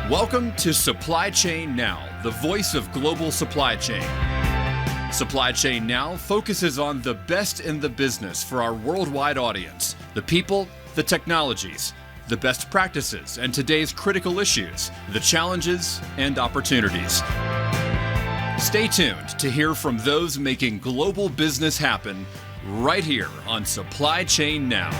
Welcome to Supply Chain Now, the voice of global supply chain. Supply Chain Now focuses on the best in the business for our worldwide audience, the people, the technologies, the best practices, and today's critical issues, the challenges and opportunities. Stay tuned to hear from those making global business happen right here on Supply Chain Now.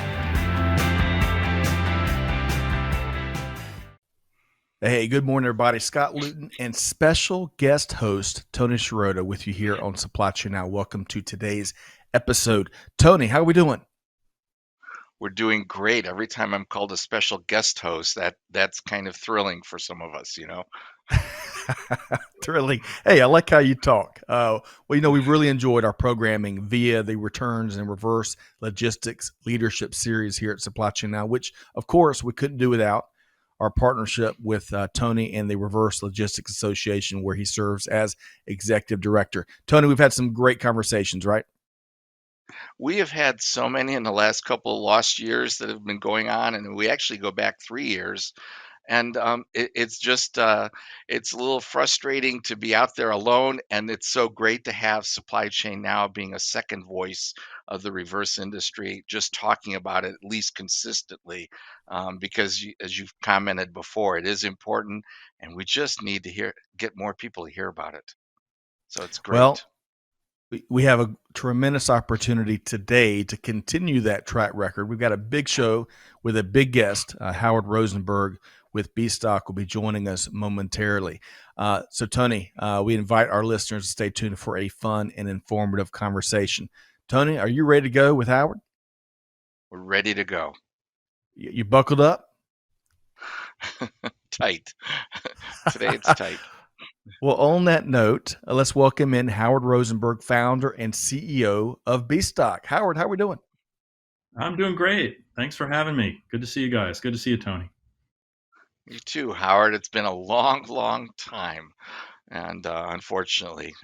Hey, good morning, everybody. Scott Luton and special guest host Tony Sciarrotta with you here on Supply Chain Now. Welcome to today's episode. Tony, how are we doing? We're doing great. Every time I'm called a special guest host, that's kind of thrilling for some of us, you know. Thrilling. Hey, I like how you talk. We've really enjoyed our programming via the Returns and Reverse Logistics Leadership Series here at Supply Chain Now, which, of course, we couldn't do without our partnership with Tony and the Reverse Logistics Association, where he serves as executive director. Tony, we've had some great conversations, right? We have had so many in the last couple of lost years that have been going on, and we actually go back 3 years. And it's just it's a little frustrating to be out there alone, and it's so great to have Supply Chain Now being a second voice of the reverse industry, just talking about it at least consistently, because as you've commented before, it is important, and we just need to get more people to hear about it. So it's great. Well, we have a tremendous opportunity today to continue that track record. We've got a big show with a big guest. Howard Rosenberg with BStock will be joining us momentarily. So, Tony, we invite our listeners to stay tuned for a fun and informative conversation. Tony, are you ready to go with Howard? We're ready to go. You buckled up? Tight. Today it's tight. Well, on that note, let's welcome in Howard Rosenberg, founder and CEO of BStock. Howard, how are we doing? I'm doing great. Thanks for having me. Good to see you guys. Good to see you, Tony. You too, Howard. It's been a long, long time, and unfortunately,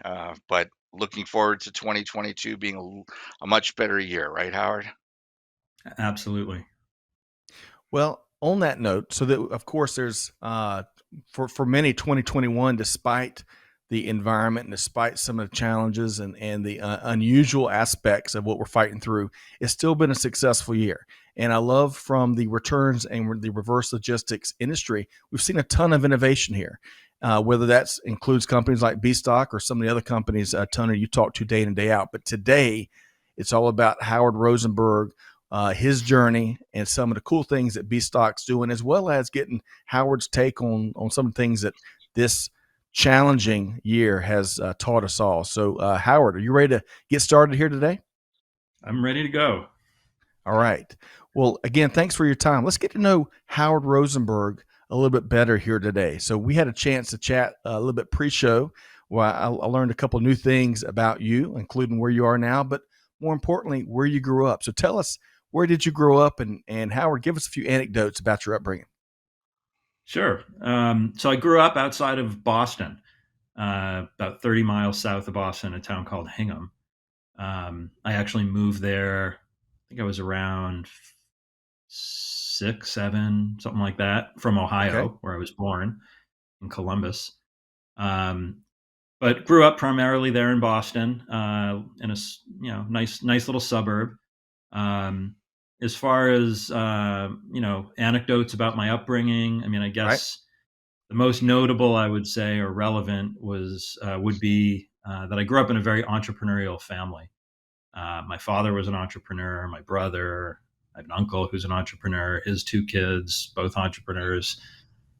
but looking forward to 2022 being a much better year, right, Howard? Absolutely. Well, on that note, so that of course there's for many 2021, despite the environment and despite some of the challenges and the unusual aspects of what we're fighting through, it's still been a successful year. And I love from the returns and the reverse logistics industry, we've seen a ton of innovation here, whether that includes companies like BStock or some of the other companies, Tony, you talk to day in and day out. But today, it's all about Howard Rosenberg, his journey, and some of the cool things that BStock's doing, as well as getting Howard's take on some of the things that this challenging year has taught us all. So, Howard, are you ready to get started here today? I'm ready to go. All right. Well, again, thanks for your time. Let's get to know Howard Rosenberg a little bit better here today. So we had a chance to chat a little bit pre-show. Well, I learned a couple of new things about you, including where you are now, but more importantly, where you grew up. So tell us, where did you grow up? And Howard, give us a few anecdotes about your upbringing. Sure. So I grew up outside of Boston, about 30 miles south of Boston, a town called Hingham. I actually moved there, I think I was around 6, 7, something like that, from Ohio, Okay. where I was born in Columbus. But grew up primarily there in Boston, in a nice little suburb. As far as anecdotes about my upbringing, I mean, I guess the most notable, I would say, or relevant would be that I grew up in a very entrepreneurial family. My father was an entrepreneur. My brother, I have an uncle who's an entrepreneur. His 2 kids, both entrepreneurs.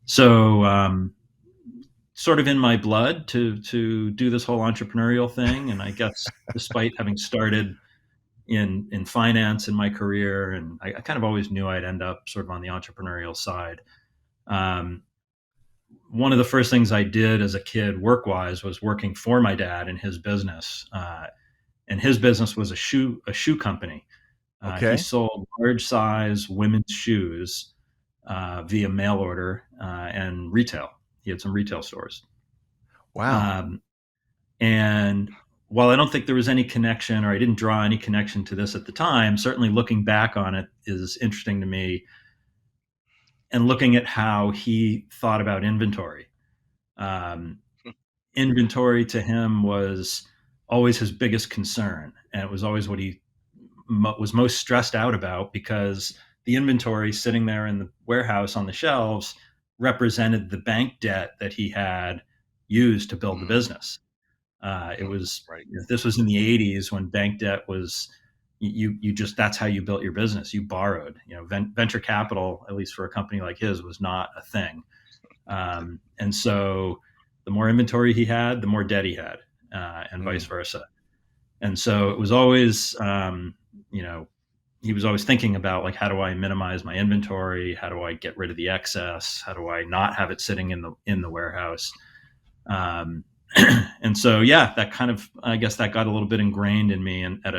So, sort of in my blood to do this whole entrepreneurial thing. And I guess despite having started in finance in my career, and I kind of always knew I'd end up sort of on the entrepreneurial side. One of the first things I did as a kid work-wise was working for my dad in his business. And his business was a shoe company. Okay. He sold large size women's shoes via mail order and retail. He had some retail stores. Wow. And while I don't think there was any connection, or I didn't draw any connection to this at the time, certainly looking back on it is interesting to me. and looking at how he thought about inventory. Inventory to him was always his biggest concern, and it was always what he was most stressed out about, because the inventory sitting there in the warehouse on the shelves represented the bank debt that he had used to build the business. It was Right. This was in the 80s, when bank debt was you just, that's how you built your business. You borrowed. Venture capital, at least for a company like his, was not a thing. And so the more inventory he had, the more debt he had, and vice versa. And so it was always, he was always thinking about, like, how do I minimize my inventory? How do I get rid of the excess? How do I not have it sitting in the warehouse? And so, yeah, that kind of, I guess that got a little bit ingrained in me, and at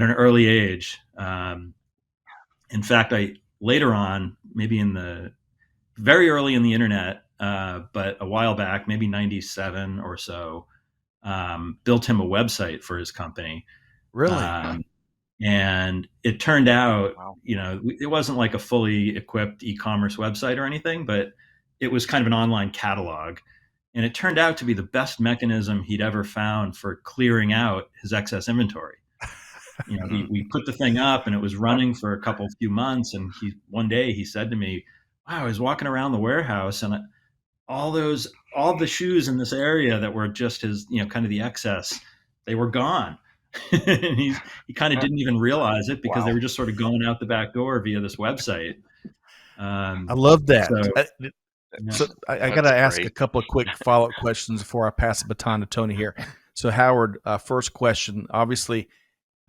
an early age. In fact, I later on, maybe in the very early in the internet, but a while back, maybe 97 or so, built him a website for his company. Really? And it turned out, Wow. it wasn't like a fully equipped e-commerce website or anything, but it was kind of an online catalog. And it turned out to be the best mechanism he'd ever found for clearing out his excess inventory. We put the thing up, and it was running for a few months. And one day he said to me, "Wow, I was walking around the warehouse, and all the shoes in this area that were just his, kind of the excess, they were gone." And he kind of didn't even realize it, because Wow. they were just sort of going out the back door via this website. I love that. So, So I got to ask a couple of quick follow-up questions before I pass the baton to Tony here. So Howard, first question, obviously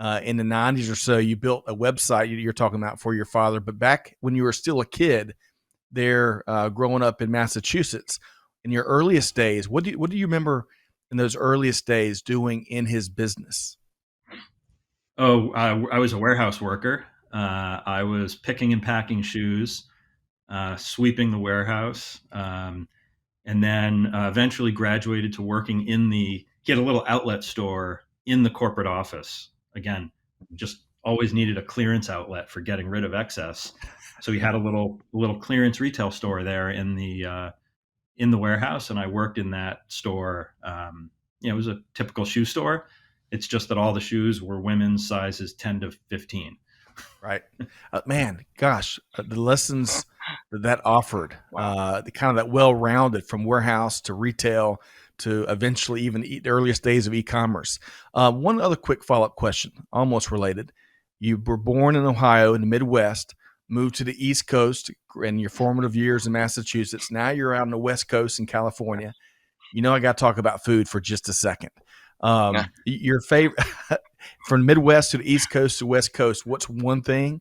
in the 90s or so, you built a website you're talking about for your father, but back when you were still a kid there, growing up in Massachusetts, in your earliest days, what do you remember in those earliest days doing in his business? I was a warehouse worker. I was picking and packing shoes, sweeping the warehouse, and then eventually graduated to working he had a little outlet store in the corporate office. Again, just always needed a clearance outlet for getting rid of excess. So he had a little clearance retail store there in the warehouse, and I worked in that store. It was a typical shoe store. It's just that all the shoes were women's sizes 10 to 15. Right. Man, gosh, the lessons that offered, the kind of that well-rounded from warehouse to retail to eventually even the earliest days of e-commerce. One other quick follow-up question, almost related. You were born in Ohio in the Midwest, moved to the East Coast in your formative years in Massachusetts. Now you're out on the West Coast in California. I got to talk about food for just a second. Your favorite from the Midwest to the East Coast to West Coast, what's one thing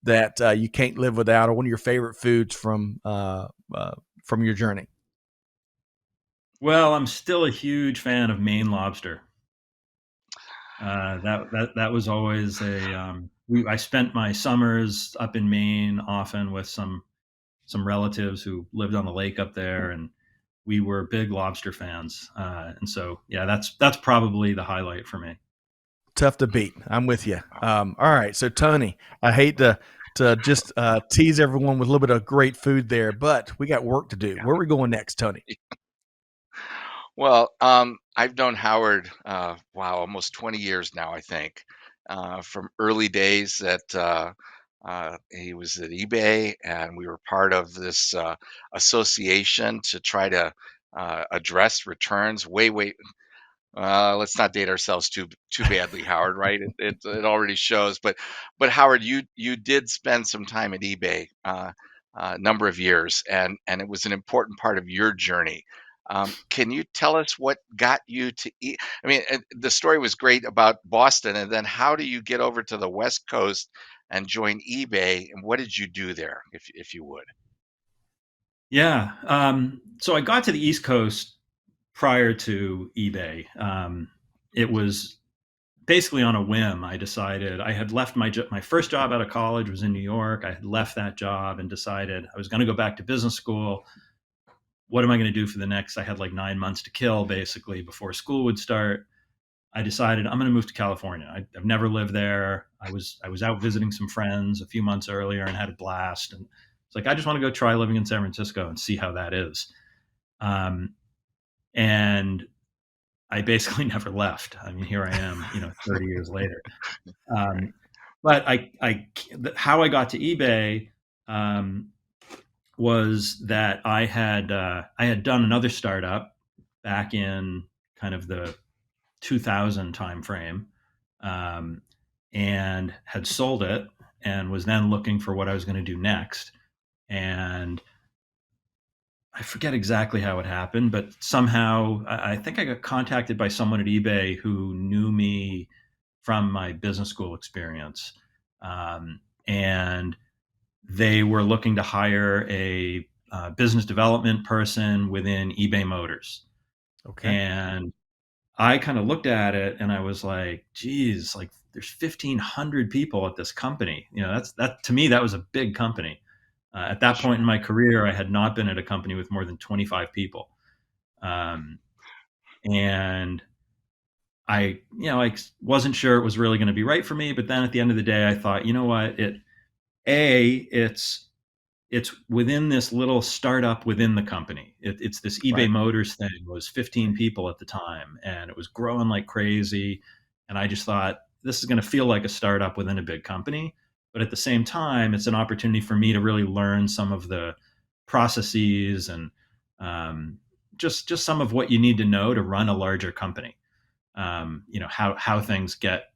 that you can't live without, or one of your favorite foods from your journey? Well, I'm still a huge fan of Maine lobster. That was always I spent my summers up in Maine often with some relatives who lived on the lake up there, and we were big lobster fans. And so, yeah, that's probably the highlight for me. Tough to beat. I'm with you. All right. So Tony, I hate to just tease everyone with a little bit of great food there, but we got work to do. Where are we going next, Tony? Well, I've known Howard, almost 20 years now, I think, from early days that he was at eBay, and we were part of this association to try to address returns. Let's not date ourselves too badly, Howard. Right? It already shows. But Howard, you did spend some time at eBay, a number of years, and it was an important part of your journey. Can you tell us what got you to I mean, the story was great about Boston, and then how do you get over to the West Coast and join eBay, and what did you do there, if you would? Yeah. So I got to the East Coast prior to eBay. It was basically on a whim. I decided I had left my first job out of college was in New York. I had left that job and decided I was going to go back to business school. What am I going to do for the next? I had like 9 months to kill basically before school would start. I decided I'm going to move to California. I've never lived there. I was out visiting some friends a few months earlier and had a blast. And It's like, I just want to go try living in San Francisco and see how that is. And I basically never left. I mean, here I am, 30 years later. But how I got to eBay was that I had done another startup back in kind of the 2000 timeframe, and had sold it, and was then looking for what I was going to do next. And I forget exactly how it happened, but somehow I think I got contacted by someone at eBay who knew me from my business school experience. And they were looking to hire a business development person within eBay Motors. Okay. And I kind of looked at it and I was like, geez, like there's 1,500 people at this company. That to me, that was a big company. At that point in my career, I had not been at a company with more than 25 people. And I wasn't sure it was really going to be right for me. But then at the end of the day, I thought, you know what, it's within this little startup within the company. It's this eBay Motors thing. It was 15 people at the time, and it was growing like crazy. And I just thought, this is going to feel like a startup within a big company. But at the same time, it's an opportunity for me to really learn some of the processes and just some of what you need to know to run a larger company. How things get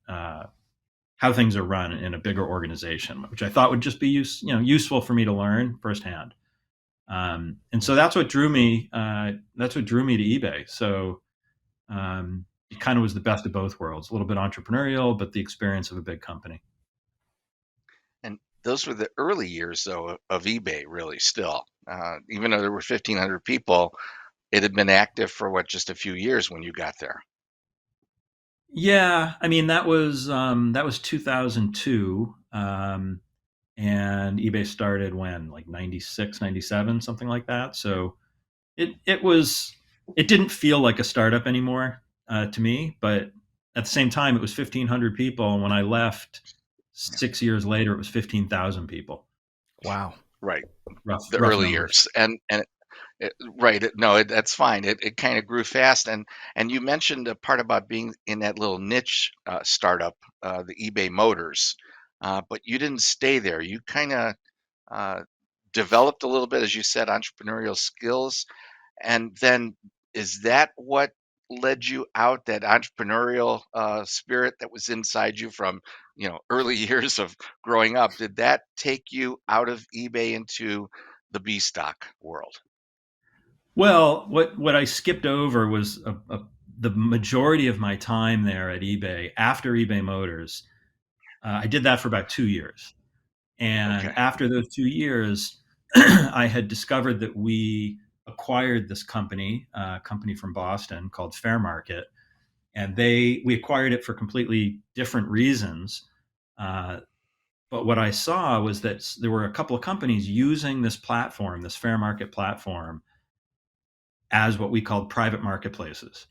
how things are run in a bigger organization, which I thought would just be useful for me to learn firsthand. And so that's what drew me. That's what drew me to eBay. So it kind of was the best of both worlds, a little bit entrepreneurial, but the experience of a big company. And those were the early years, though, of eBay, really, still. Even though there were 1,500 people, it had been active for just a few years when you got there. Yeah, I mean that was 2002, and eBay started when, like 96, 97, something like that. So it didn't feel like a startup anymore to me, but at the same time, it was 1,500 people, and when I left 6 years later, it was 15,000 people. Wow. Right. Rough early numbers. years. Right. No, that's fine. It kind of grew fast. And you mentioned a part about being in that little niche startup, the eBay Motors, but you didn't stay there. You kind of uh, developed a little bit, as you said, entrepreneurial skills. And then is that what led you out, that entrepreneurial spirit that was inside you from, early years of growing up? Did that take you out of eBay into the BStock world? Well, what I skipped over was the majority of my time there at eBay after eBay Motors. I did that for about 2 years. And Okay. after those 2 years, I had discovered that we acquired this company, a company from Boston called Fair Market, and we acquired it for completely different reasons. But what I saw was that there were a couple of companies using this platform, this Fair Market platform, as what we called private marketplaces,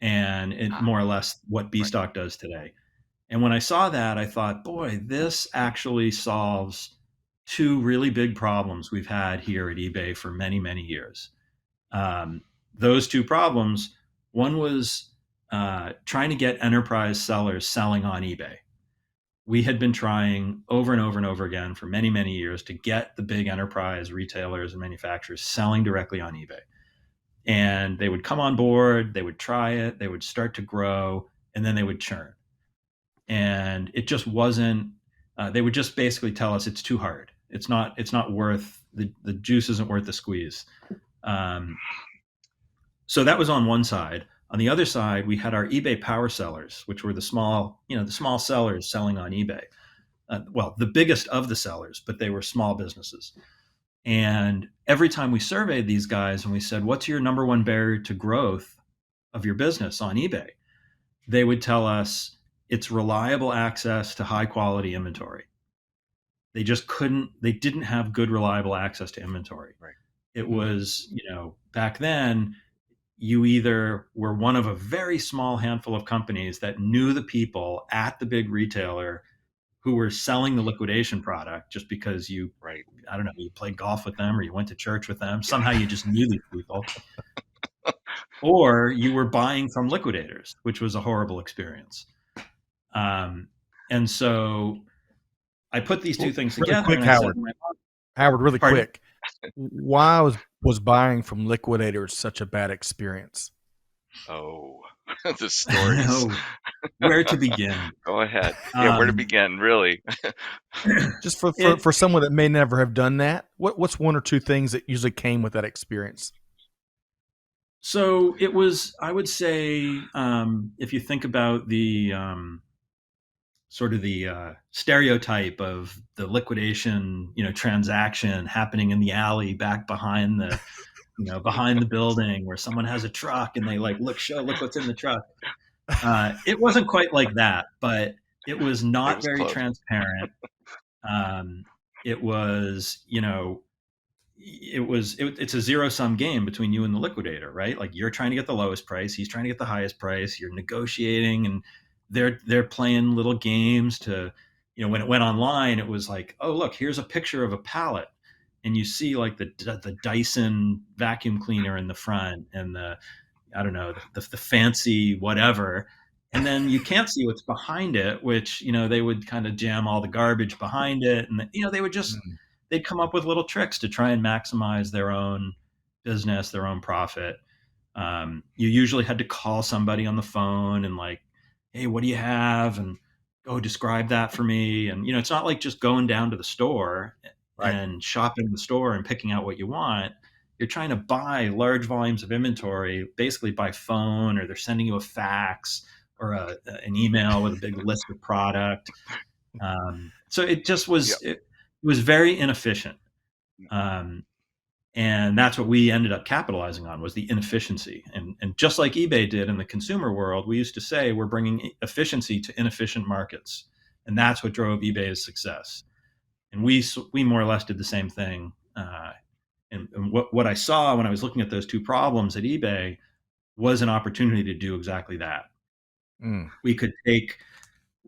and more or less what BStock does today. And when I saw that, I thought, boy, this actually solves two really big problems we've had here at eBay for many, many years. Those two problems, one was trying to get enterprise sellers selling on eBay. We had been trying over and over and over again for many, many years to get the big enterprise retailers and manufacturers selling directly on eBay. And they would come on board, they would try it, they would start to grow, and then they would churn. And it just wasn't, they would just basically tell us it's too hard. It's not worth, the juice isn't worth the squeeze. So that was on one side. On the other side, we had our eBay power sellers, which were the small sellers selling on eBay. Well, the biggest of the sellers, but they were small businesses. And every time we surveyed these guys and we said, what's your number one barrier to growth of your business on eBay? They would tell us it's reliable access to high quality inventory. They didn't have good, reliable access to inventory. Right. It was, back then, you either were one of a very small handful of companies that knew the people at the big retailer who were selling the liquidation product just because you, Right. I don't know, you played golf with them or you went to church with them. Somehow you just knew these people. Or you were buying from liquidators, which was a horrible experience. And so I put these two things Really together quick, and I said, Howard, really Pardon? quick. Why was buying from liquidators such a bad experience? Oh, the stories. Where to begin? Go ahead. Yeah, where to begin, really? Just for someone that may never have done that, what's one or two things that usually came with that experience? So it was, I would say, if you think about the sort of the stereotype of the liquidation, transaction happening in the alley back behind the, behind the building where someone has a truck and they like, look what's in the truck. It wasn't quite like that, but it was not very close. transparent. It was, it's a zero-sum game between you and the liquidator, right? Like you're trying to get the lowest price, he's trying to get the highest price, you're negotiating, and they're playing little games to, when it went online, it was like, oh, look, here's a picture of a pallet. And you see like the Dyson vacuum cleaner in the front and I don't know, the fancy whatever. And then you can't see what's behind it, which, they would kind of jam all the garbage behind it. And, they would just, they'd come up with little tricks to try and maximize their own business, their own profit. You usually had to call somebody on the phone and like, hey, what do you have? And go describe that for me. And, it's not like just going down to the store and shopping the store and picking out what you want. You're trying to buy large volumes of inventory basically by phone, or they're sending you a fax or an email with a big list of product. So it just was, it was very inefficient. And that's what we ended up capitalizing on, was the inefficiency. And just like eBay did in the consumer world, we used to say we're bringing efficiency to inefficient markets. And that's what drove eBay's success. And we more or less did the same thing. And what I saw when I was looking at those two problems at eBay was an opportunity to do exactly that. We could take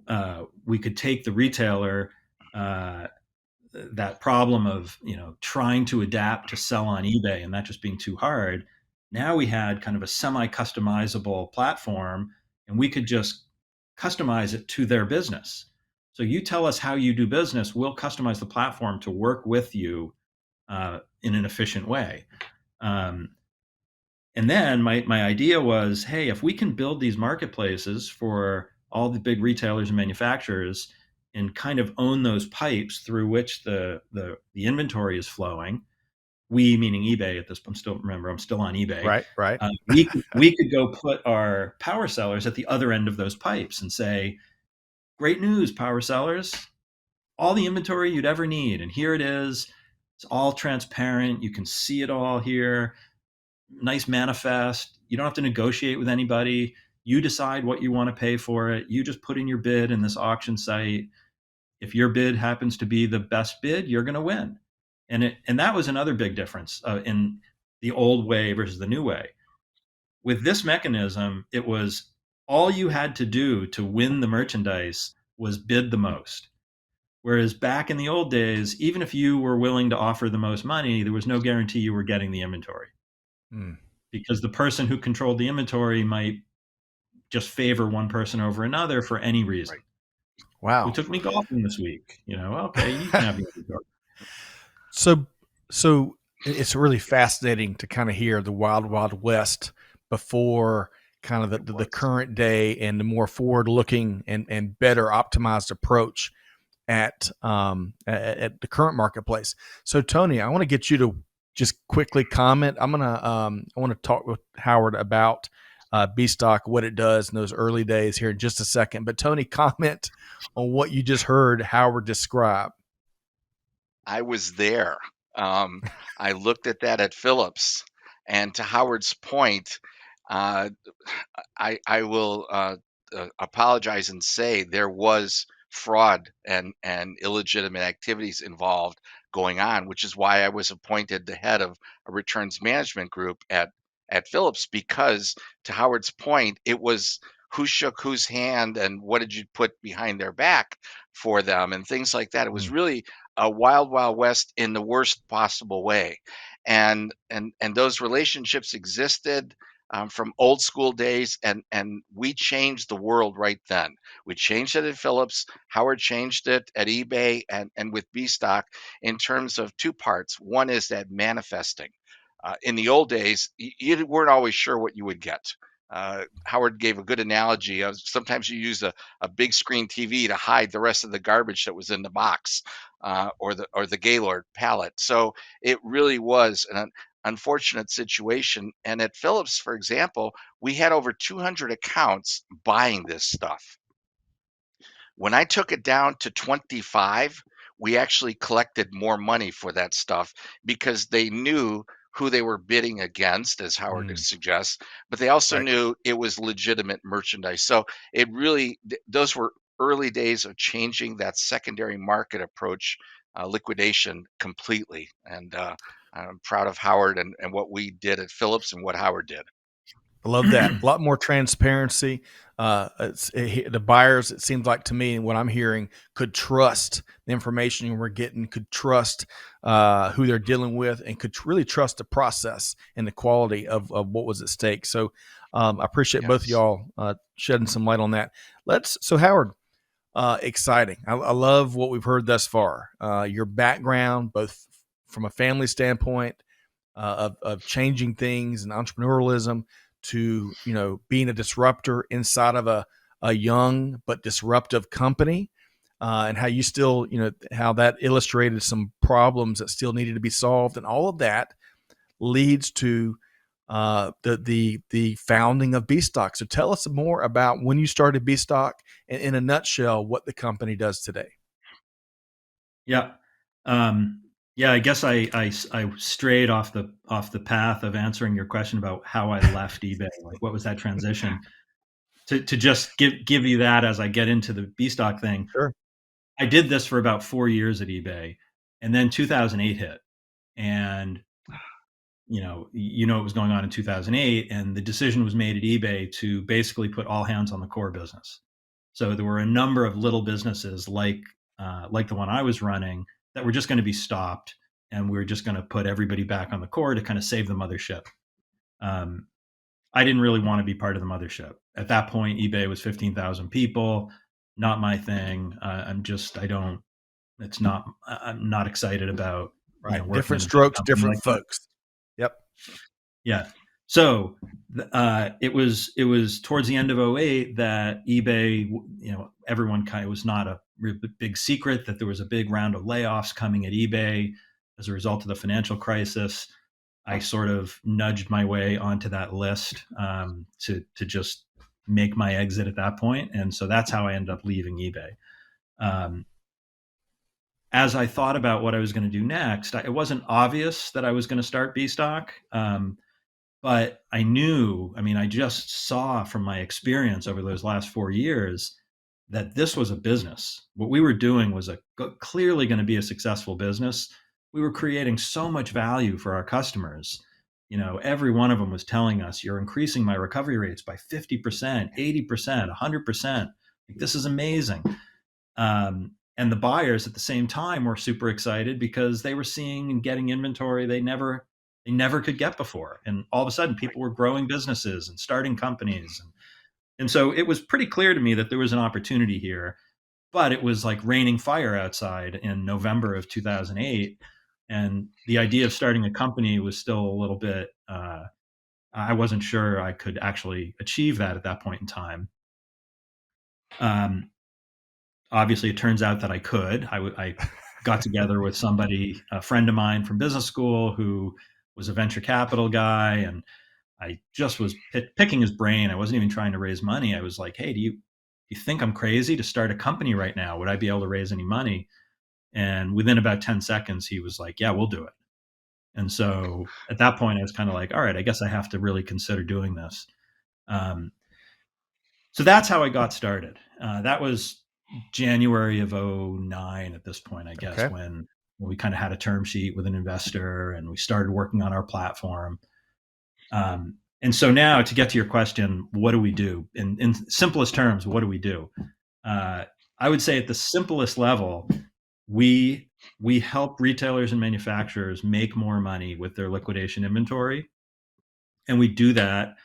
the retailer, that problem of trying to adapt to sell on eBay and that just being too hard. Now we had kind of a semi-customizable platform, and we could just customize it to their business. So you tell us how you do business, we'll customize the platform to work with you in an efficient way. And then my idea was, hey, if we can build these marketplaces for all the big retailers and manufacturers and kind of own those pipes through which the inventory is flowing, we meaning eBay at this point, I'm still on eBay. Right. We could go put our power sellers at the other end of those pipes and say, great news, power sellers, all the inventory you'd ever need. And here it is. It's all transparent. You can see it all here. Nice manifest. You don't have to negotiate with anybody. You decide what you want to pay for it. You just put in your bid in this auction site. If your bid happens to be the best bid, you're going to win. And that was another big difference in the old way versus the new way. With this mechanism, it was all you had to do to win the merchandise was bid the most. Whereas back in the old days, even if you were willing to offer the most money, there was no guarantee you were getting the inventory. Because the person who controlled the inventory might just favor one person over another for any reason. Wow. Who took me golfing this week? Okay, you can have the inventory. So it's really fascinating to kind of hear the wild, wild west before kind of the current day and the more forward-looking and better optimized approach at the current marketplace. So Tony, I want to get you to just quickly comment. I want to talk with Howard about BStock, what it does in those early days here in just a second. But Tony, comment on what you just heard Howard describe. I was there. I looked at that at Phillips, and to Howard's point, I will apologize and say there was fraud and illegitimate activities involved going on, which is why I was appointed the head of a returns management group at Phillips, because to Howard's point, it was who shook whose hand and what did you put behind their back for them and things like that. It was Mm. really a wild, wild west in the worst possible way. And those relationships existed from old school days, and we changed the world right then. We changed it at Phillips. Howard changed it at eBay and with BStock in terms of two parts. One is that manifesting. In the old days, you weren't always sure what you would get. Howard gave a good analogy of sometimes you use a big screen TV to hide the rest of the garbage that was in the box, or the Gaylord pallet. So it really was an unfortunate situation. And at Phillips, for example, we had over 200 accounts buying this stuff. When I took it down to 25, we actually collected more money for that stuff because they knew who they were bidding against, as Howard Mm. suggests, but they also Right. knew it was legitimate merchandise. So it really, those were early days of changing that secondary market approach, liquidation completely. And I'm proud of Howard and what we did at Phillips and what Howard did. I love that. A lot more transparency. The buyers, it seems like to me, and what I'm hearing, could trust the information we're getting, could trust who they're dealing with, and could really trust the process and the quality of what was at stake. So I appreciate both of Yes. y'all shedding some light on that. So Howard, exciting. I love what we've heard thus far. Your background, both from a family standpoint, of changing things and entrepreneurialism, to being a disruptor inside of a young but disruptive company, and how you still how that illustrated some problems that still needed to be solved, and all of that leads to the founding of BStock. So tell us more about when you started BStock, and in a nutshell what the company does today. Yeah. Yeah, I guess I strayed off the path of answering your question about how I left eBay. Like, what was that transition? To just give you that as I get into the BStock thing. Sure. I did this for about 4 years at eBay, and then 2008 hit, and what was going on in 2008, and the decision was made at eBay to basically put all hands on the core business. So there were a number of little businesses like the one I was running that were just going to be stopped, and we were just going to put everybody back on the core to kind of save the mothership. I didn't really want to be part of the mothership. At that point, eBay was 15,000 people, not my thing. I'm not excited about Right. working Different in a big strokes, company different like that. folks. Yep. Yeah. So it was towards the end of 2008 that eBay, everyone kind of, was not a big secret that there was a big round of layoffs coming at eBay as a result of the financial crisis. I sort of nudged my way onto that list to just make my exit at that point. And so that's how I ended up leaving eBay. As I thought about what I was going to do next, it wasn't obvious that I was going to start BStock. But I just saw from my experience over those last 4 years that this was a business. What we were doing was clearly going to be a successful business. We were creating so much value for our customers. Every one of them was telling us, "You're increasing my recovery rates by 50%, 80%, 100%. Like, this is amazing." And the buyers at the same time were super excited because they were seeing and getting inventory they never could get before. And all of a sudden, people were growing businesses and starting companies. And so it was pretty clear to me that there was an opportunity here, but it was like raining fire outside in November of 2008. And the idea of starting a company was still a little bit, I wasn't sure I could actually achieve that at that point in time. Obviously, it turns out that I could. I got together with somebody, a friend of mine from business school, who was a venture capital guy, and I just was picking his brain. I wasn't even trying to raise money. I was like, "Hey, do you think I'm crazy to start a company right now? Would I be able to raise any money?" And within about 10 seconds, he was like, "Yeah, we'll do it." And so at that point, I was kind of like, "All right, I guess I have to really consider doing this." So that's how I got started. That was January of 2009 at this point, I guess, Okay. when we kind of had a term sheet with an investor and we started working on our platform. And so now, to get to your question, what do we do? In simplest terms, what do we do? I would say at the simplest level, we help retailers and manufacturers make more money with their liquidation inventory. And we do that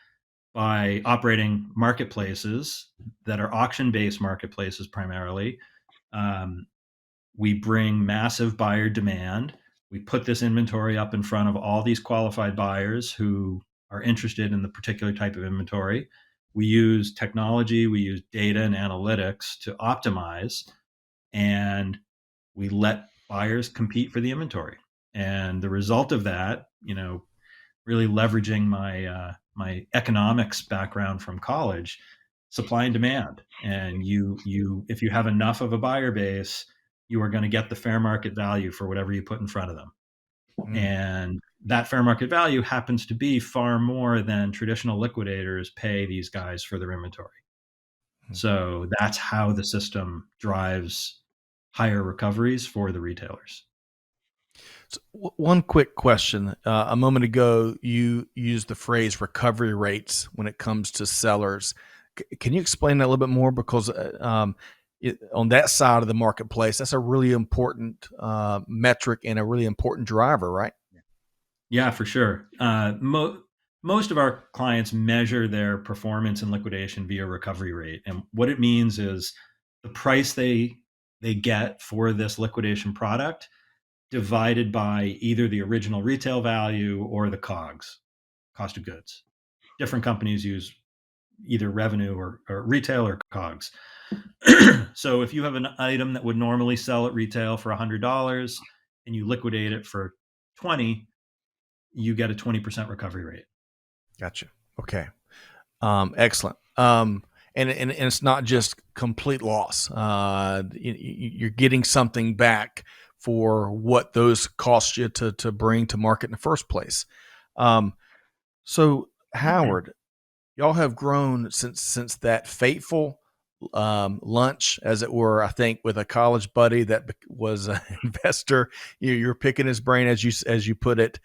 by operating marketplaces that are auction-based marketplaces primarily. We bring massive buyer demand. We put this inventory up in front of all these qualified buyers who are interested in the particular type of inventory. We use technology, we use data and analytics to optimize, and we let buyers compete for the inventory. And the result of that, really leveraging my economics background from college, supply and demand. And if you have enough of a buyer base, you are going to get the fair market value for whatever you put in front of them. And that fair market value happens to be far more than traditional liquidators pay these guys for their inventory. So that's how the system drives higher recoveries for the retailers. So one quick question. A moment ago, you used the phrase recovery rates when it comes to sellers. Can you explain that a little bit more? Because on that side of the marketplace, that's a really important metric and a really important driver, right? Yeah, for sure. Most of our clients measure their performance in liquidation via recovery rate. And what it means is the price they get for this liquidation product divided by either the original retail value or the COGS, cost of goods. Different companies use either revenue or retail or COGS. So if you have an item that would normally sell at retail for $100 and you liquidate it for $20, you get a 20% recovery rate. Gotcha. Okay. Excellent. And it's not just complete loss. You're getting something back for what those cost you to bring to market in the first place. So Howard, y'all have grown since that fateful lunch, as it were, I think, with a college buddy that was an investor. You're picking his brain, as you put it,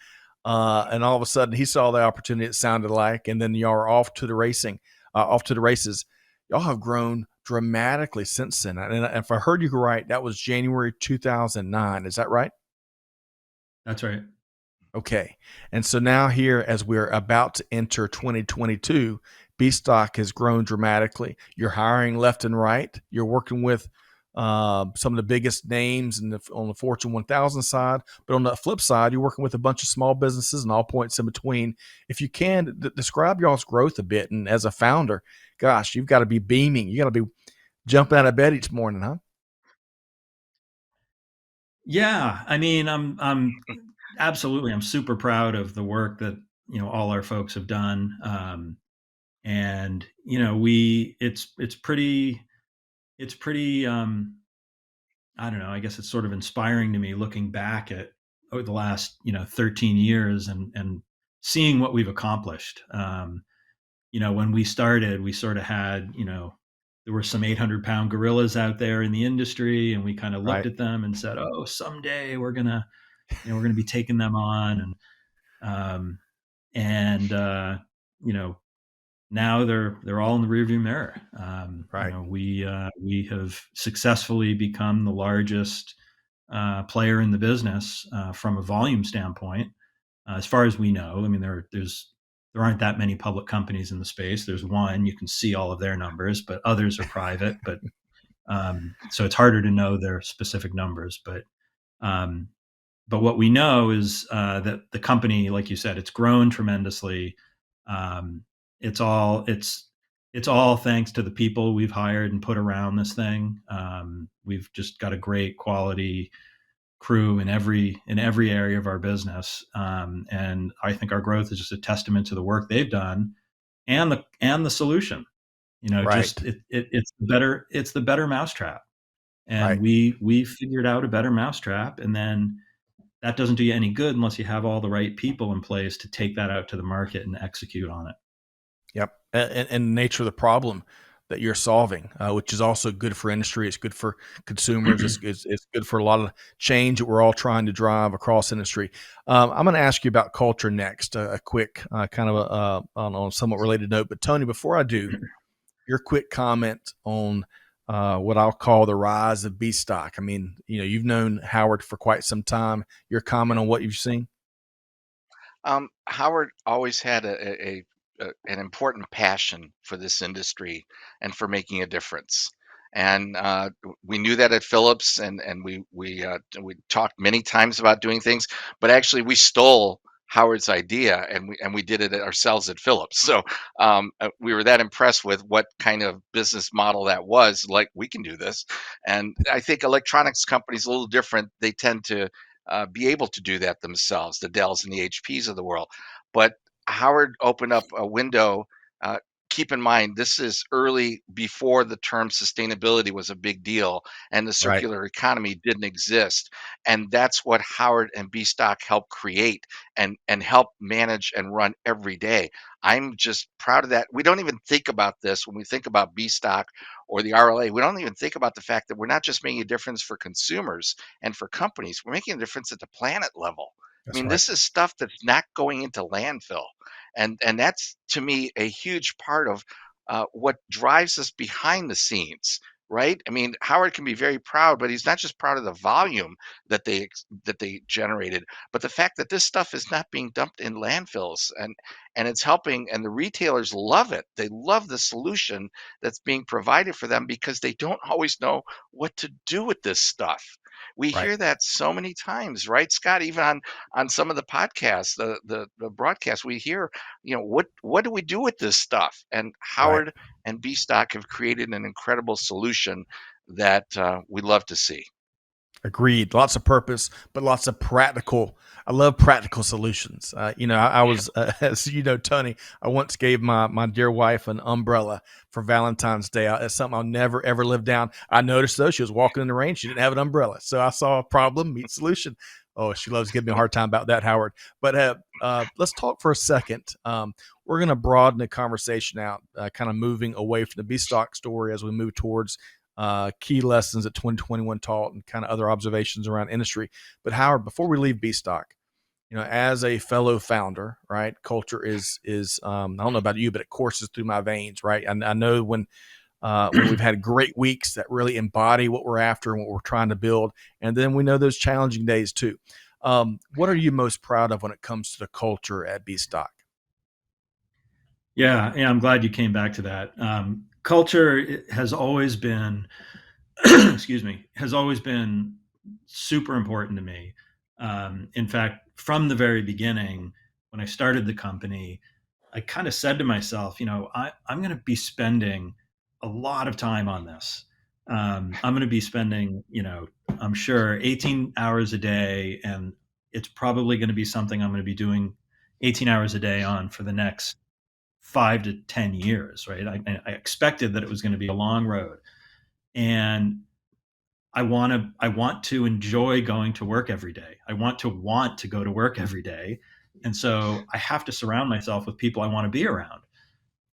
and all of a sudden he saw the opportunity. It sounded like, and then y'all are off to the races. Y'all have grown dramatically since then. And if I heard you right, that was January 2009. Is that right? That's right. Okay. And so now here, as we're about to enter 2022, BStock has grown dramatically. You're hiring left and right. You're working with some of the biggest names on the Fortune 1000 side. But on the flip side, you're working with a bunch of small businesses and all points in between. If you can, describe y'all's growth a bit. And as a founder, gosh, you've got to be beaming. You got to be jumping out of bed each morning, huh? Yeah. I mean, I'm absolutely, I'm super proud of the work that, all our folks have done. And, it's pretty, I don't know, I guess it's sort of inspiring to me looking back at over the last, 13 years and seeing what we've accomplished. When we started, we sort of had, there were some 800-pound gorillas out there in the industry, and we kind of looked at them and said, "Oh, someday we're gonna be taking them on." And now they're all in the rearview mirror. We have successfully become the largest player in the business from a volume standpoint, as far as we know. I mean, there aren't that many public companies in the space. There's one, you can see all of their numbers, but others are private. But so it's harder to know their specific numbers. But what we know is that the company, like you said, it's grown tremendously. It's all thanks to the people we've hired and put around this thing. We've just got a great quality crew in every area of our business, and I think our growth is just a testament to the work they've done and the solution. Just it's the better mousetrap, and we figured out a better mousetrap, and then that doesn't do you any good unless you have all the right people in place to take that out to the market and execute on it. Yep. And the nature of the problem, that you're solving, which is also good for industry. It's good for consumers. It's good for a lot of change that we're all trying to drive across industry. I'm going to ask you about culture next, a quick kind of on a somewhat related note. But Tony, before I do, your quick comment on what I'll call the rise of BStock. I mean, you've known Howard for quite some time. Your comment on what you've seen? Howard always had an important passion for this industry and for making a difference. And we knew that at Phillips, and we talked many times about doing things, but actually we stole Howard's idea and we did it ourselves at Phillips. So we were that impressed with what kind of business model that was. Like, we can do this, and I think electronics companies a little different. They tend to be able to do that themselves, the Dells and the HPs of the world. But Howard opened up a window. Uh, Keep in mind, this is early before the term sustainability was a big deal and the Right. circular economy didn't exist. And that's what Howard and BStock helped create and help manage and run every day. I'm just proud of that. We don't even think about this when we think about BStock or the RLA. We don't even think about the fact that we're not just making a difference for consumers and for companies, we're making a difference at the planet level. I That's mean, right. this is stuff that's not going into landfill, and that's, to me, a huge part of what drives us behind the scenes, right? I mean, Howard can be very proud, but he's not just proud of the volume that they generated, but the fact that this stuff is not being dumped in landfills, and it's helping, and the retailers love it. They love the solution that's being provided for them because they don't always know what to do with this stuff. We Right. hear that so many times, right, Scott? Even on some of the podcasts, the broadcasts, we hear, what do we do with this stuff? And Right. Howard and BStock have created an incredible solution that we love to see. Agreed. Lots of purpose, but lots of practical. I love practical solutions. I was, as you know, Tony, I once gave my dear wife an umbrella for Valentine's Day. It's something I'll never, ever live down. I noticed, though, she was walking in the rain. She didn't have an umbrella. So I saw a problem, meet solution. Oh, she loves giving me a hard time about that, Howard. But let's talk for a second. We're going to broaden the conversation out, kind of moving away from the BStock story as we move towards key lessons that 2021 taught and kind of other observations around industry. But Howard, before we leave BStock, as a fellow founder, right, culture is I don't know about you, but it courses through my veins, right? And I know when we've had great weeks that really embody what we're after and what we're trying to build, and then we know those challenging days too. What are you most proud of when it comes to the culture at BStock? Yeah, I'm glad you came back to that. Culture has always been, excuse me, has always been super important to me. In fact, from the very beginning, when I started the company, I kind of said to myself, I'm going to be spending a lot of time on this. I'm going to be spending, I'm sure 18 hours a day, and it's probably going to be something I'm going to be doing 18 hours a day on for the next 5 to 10 years, right? I expected that it was going to be a long road, and I want to enjoy going to work every day. I want to go to work every day, and so I have to surround myself with people I want to be around.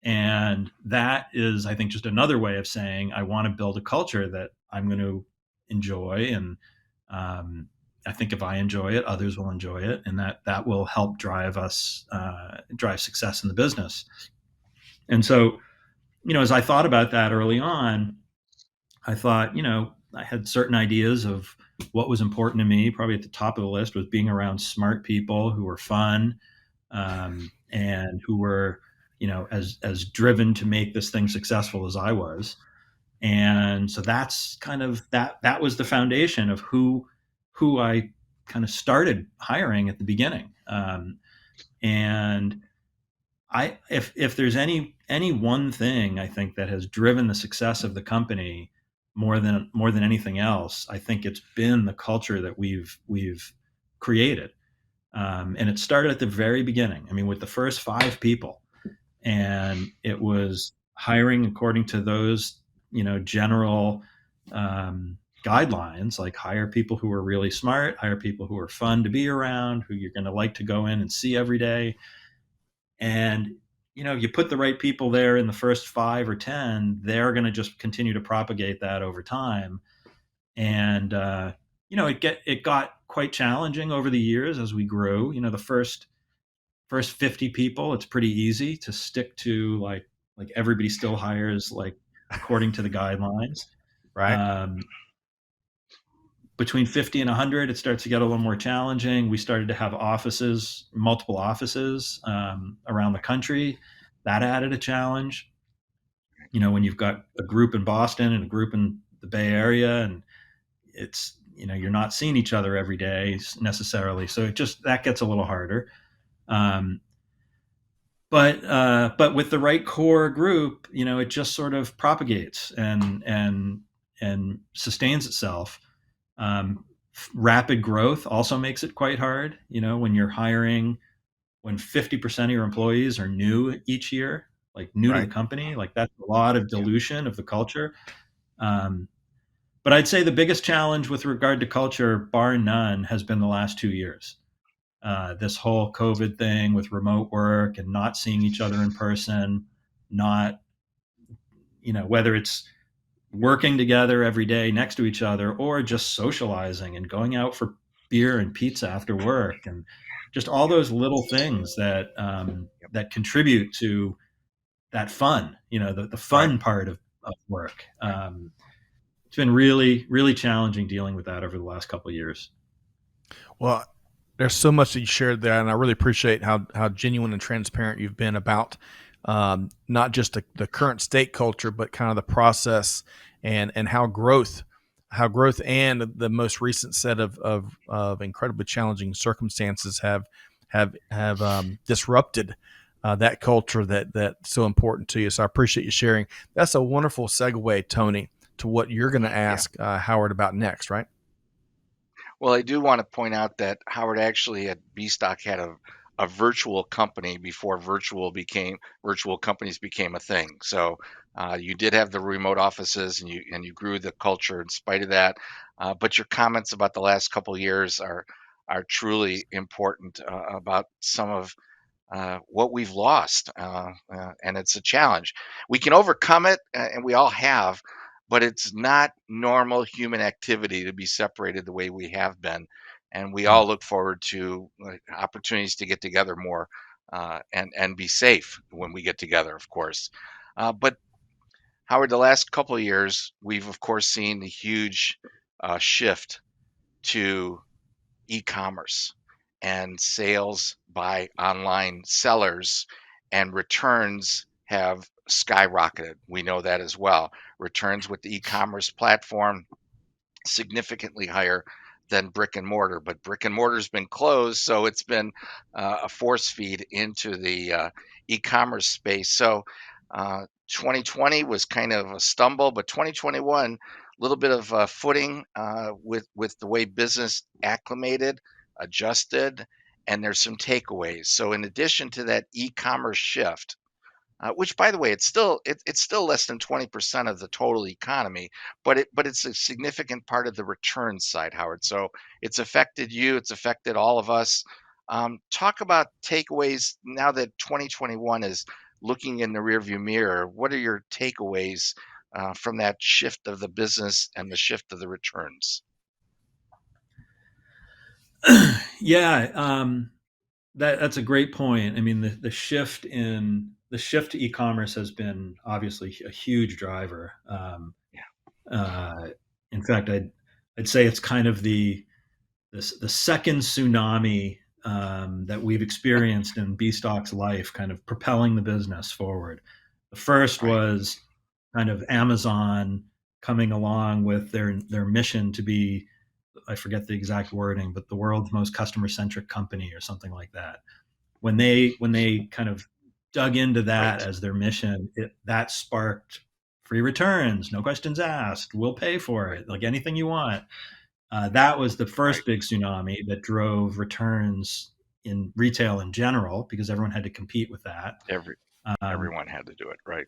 And that is, I think, just another way of saying I want to build a culture that I'm going to enjoy, and I think if I enjoy it, others will enjoy it, and that will help drive success in the business. And so, as I thought about that early on, I thought, I had certain ideas of what was important to me. Probably at the top of the list was being around smart people who were fun, and who were, as driven to make this thing successful as I was. And so that's kind of that was the foundation of who I kind of started hiring at the beginning. And if there's any one thing I think that has driven the success of the company more than anything else, I think it's been the culture that we've created. And it started at the very beginning. I mean, with the first 5 people, and it was hiring according to those, general guidelines, like hire people who are really smart, hire people who are fun to be around, who you're going to like to go in and see every day. And you put the right people there in the first 5 or 10, they're going to just continue to propagate that over time. And it got quite challenging over the years as we grew. The first 50 people, it's pretty easy to stick to, like everybody still hires like according to the guidelines. Right. Between 50 and 100, it starts to get a little more challenging. We started to have multiple offices around the country. That added a challenge. When you've got a group in Boston and a group in the Bay Area, and it's, you're not seeing each other every day necessarily. So that gets a little harder. But with the right core group, it just sort of propagates and sustains itself. Rapid growth also makes it quite hard. When you're hiring, when 50% of your employees are new each year, like new to the company, like that's a lot of dilution of the culture. But I'd say the biggest challenge with regard to culture, bar none, has been the last 2 years. This whole COVID thing with remote work and not seeing each other in person, not, whether it's working together every day next to each other or just socializing and going out for beer and pizza after work, and just all those little things that that contribute to that fun, the fun part of work. It's been really, really challenging dealing with that over the last couple of years. Well, there's so much that you shared there, and I really appreciate how genuine and transparent you've been about not just the current state culture, but kind of the process and how growth and the most recent set of incredibly challenging circumstances have disrupted that culture that's so important to you. So I appreciate you sharing. That's a wonderful segue, Tony, to what you're going to ask Howard about next, right? Well, I do want to point out that Howard actually at BStock had a virtual company before virtual companies became a thing. So you did have the remote offices, and you grew the culture in spite of that. But your comments about the last couple of years are truly important about some of what we've lost, and it's a challenge. We can overcome it, and we all have, but it's not normal human activity to be separated the way we have been. And we all look forward to opportunities to get together more and be safe when we get together, of course. But Howard, the last couple of years, we've of course seen the huge shift to e-commerce and sales by online sellers, and returns have skyrocketed. We know that as well. Returns with the e-commerce platform significantly higher than brick and mortar, but brick and mortar's been closed, so it's been a force feed into the e-commerce space. So 2020 was kind of a stumble, but 2021, a little bit of footing with the way business acclimated, adjusted, and there's some takeaways. So in addition to that e-commerce shift, which, by the way, it's still less than 20% of the total economy, but it's a significant part of the return side, Howard. So it's affected you, it's affected all of us. Talk about takeaways now that 2021 is looking in the rearview mirror. What are your takeaways from that shift of the business and the shift of the returns? Yeah, that's a great point. I mean, the shift to e-commerce has been obviously a huge driver. In fact, I'd say it's kind of the second tsunami that we've experienced in BStock's life, kind of propelling the business forward. The first was kind of Amazon coming along with their mission to be, I forget the exact wording, but the world's most customer-centric company or something like that. When they kind of dug into that as their mission, that sparked free returns, no questions asked, we'll pay for it, like anything you want. That was the first big tsunami that drove returns in retail in general, because everyone had to compete with that. Everyone had to do it, right?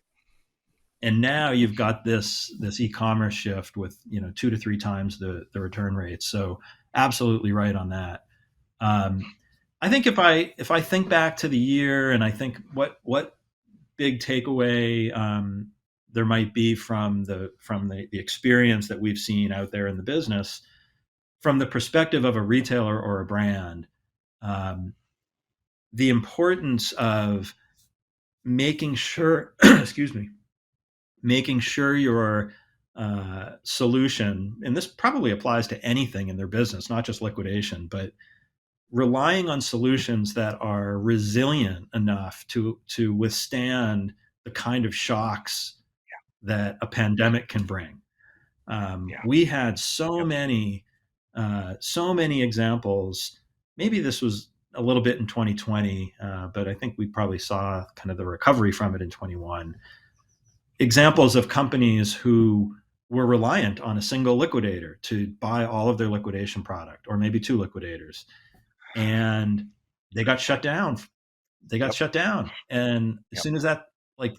And now you've got this e-commerce shift with 2 to 3 times the return rates. So absolutely right on that. I think if I think back to the year, and I think what big takeaway there might be from the experience that we've seen out there in the business, from the perspective of a retailer or a brand, the importance of making sure, excuse me, making sure your solution, and this probably applies to anything in their business, not just liquidation, but relying on solutions that are resilient enough to withstand the kind of shocks that a pandemic can bring. We had so many examples. Maybe this was a little bit in 2020, but I think we probably saw kind of the recovery from it in 21. Examples of companies who were reliant on a single liquidator to buy all of their liquidation product, or maybe two liquidators, and they got shut down. And as soon as that, like,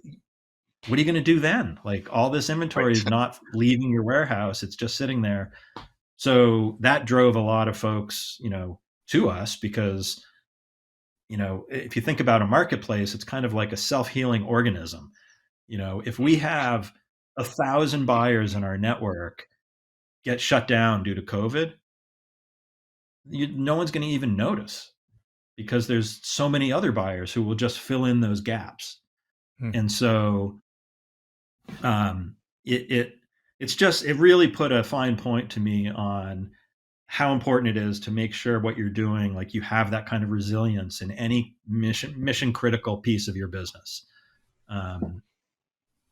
what are you going to do then? Like, all this inventory is not leaving your warehouse. It's just sitting there. So that drove a lot of folks, to us, because, if you think about a marketplace, it's kind of like a self-healing organism. If we have 1,000 buyers in our network get shut down due to COVID, no one's going to even notice, because there's so many other buyers who will just fill in those gaps. And so it really put a fine point to me on how important it is to make sure what you're doing, like, you have that kind of resilience in any mission critical piece of your business.